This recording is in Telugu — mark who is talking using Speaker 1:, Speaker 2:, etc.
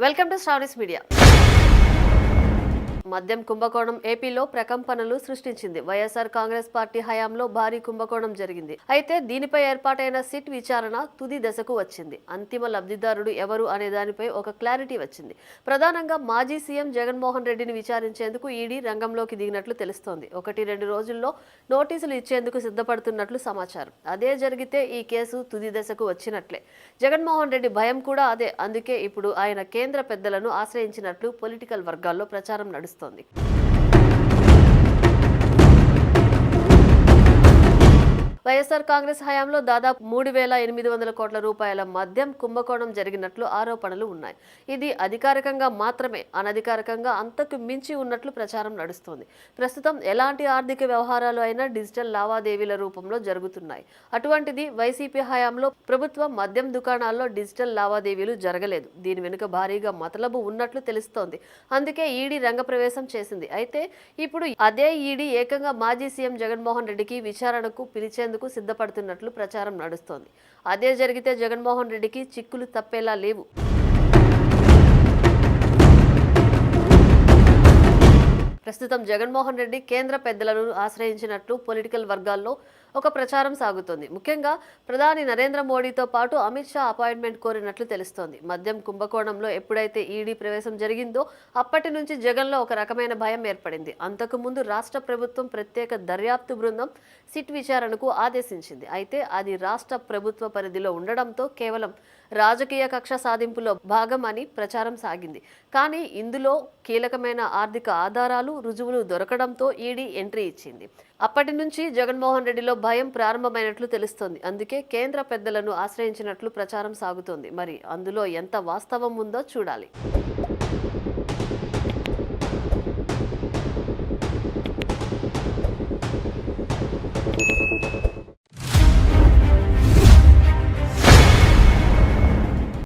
Speaker 1: Welcome to స్టారీస్ media. మద్యం కుంభకోణం ఏపీలో ప్రకంపనలు సృష్టించింది. వైఎస్ఆర్ కాంగ్రెస్ పార్టీ హయాంలో భారీ కుంభకోణం జరిగింది. అయితే దీనిపై ఏర్పాటైన సిట్ విచారణ తుది దశకు వచ్చింది. అంతిమ లబ్ధిదారుడు ఎవరు అనే దానిపై ఒక క్లారిటీ వచ్చింది. ప్రధానంగా మాజీ సీఎం జగన్మోహన్ రెడ్డిని విచారించేందుకు ఈడీ రంగంలోకి దిగినట్లు తెలుస్తోంది. 1-2 రోజుల్లో నోటీసులు ఇచ్చేందుకు సిద్ధపడుతున్నట్లు సమాచారం. అదే జరిగితే ఈ కేసు తుది దశకు వచ్చినట్లే. జగన్మోహన్ రెడ్డి భయం కూడా అదే. అందుకే ఇప్పుడు ఆయన కేంద్ర పెద్దలను ఆశ్రయించినట్లు పొలిటికల్ వర్గాల్లో ప్రచారం నడుస్తుంది. వైఎస్ఆర్ కాంగ్రెస్ హయాంలో దాదాపు 3,800 కోట్ల రూపాయల మద్యం కుంభకోణం జరిగినట్లు ఆరోపణలు ఉన్నాయి. ఇది అధికారికంగా మాత్రమే, అనధికారికంగా అంతకు మించి ఉన్నట్లు ప్రచారం నడుస్తోంది. ప్రస్తుతం ఎలాంటి ఆర్థిక వ్యవహారాలు అయినా డిజిటల్ లావాదేవీల రూపంలో జరుగుతున్నాయి. అటువంటిది వైసీపీ హయాంలో ప్రభుత్వ మద్యం దుకాణాల్లో డిజిటల్ లావాదేవీలు జరగలేదు. దీని వెనుక భారీగా మతలబు ఉన్నట్లు తెలుస్తోంది. అందుకే ఈడీ రంగప్రవేశం చేసింది. అయితే ఇప్పుడు అదే ఈడీ ఏకంగా మాజీ సీఎం జగన్మోహన్ రెడ్డికి విచారణకు పిలిచేందుకు సిద్ధపడుతున్నట్లు ప్రచారం నడుస్తోంది. అదే జరిగితే జగన్మోహన్ రెడ్డికి చిక్కులు తప్పేలా లేవు. ప్రస్తుతం జగన్మోహన్ రెడ్డి కేంద్ర పెద్దలను ఆశ్రయించినట్లు పొలిటికల్ వర్గాల్లో ఒక ప్రచారం సాగుతోంది. ముఖ్యంగా ప్రధాని నరేంద్ర మోడీతో పాటు అమిత్ షా అపాయింట్మెంట్ కోరినట్లు తెలుస్తోంది. మద్యం కుంభకోణంలో ఎప్పుడైతే ఈడీ ప్రవేశం జరిగిందో అప్పటి నుంచి జగన్లో ఒక రకమైన భయం ఏర్పడింది. అంతకుముందు రాష్ట్ర ప్రభుత్వం ప్రత్యేక దర్యాప్తు బృందం సిట్ విచారణకు ఆదేశించింది. అయితే అది రాష్ట్ర ప్రభుత్వ పరిధిలో ఉండడంతో కేవలం రాజకీయ కక్ష సాధింపులో భాగం అని ప్రచారం సాగింది. కానీ ఇందులో కీలకమైన ఆర్థిక ఆధారాలు, రుజువులు దొరకడంతో ఈడీ ఎంట్రీ ఇచ్చింది. అప్పటి నుంచి జగన్మోహన్ రెడ్డిలో భయం ప్రారంభమైనట్లు తెలుస్తోంది. అందుకే కేంద్ర పెద్దలను ఆశ్రయించినట్లు ప్రచారం సాగుతోంది. మరి అందులో ఎంత వాస్తవం ఉందో చూడాలి.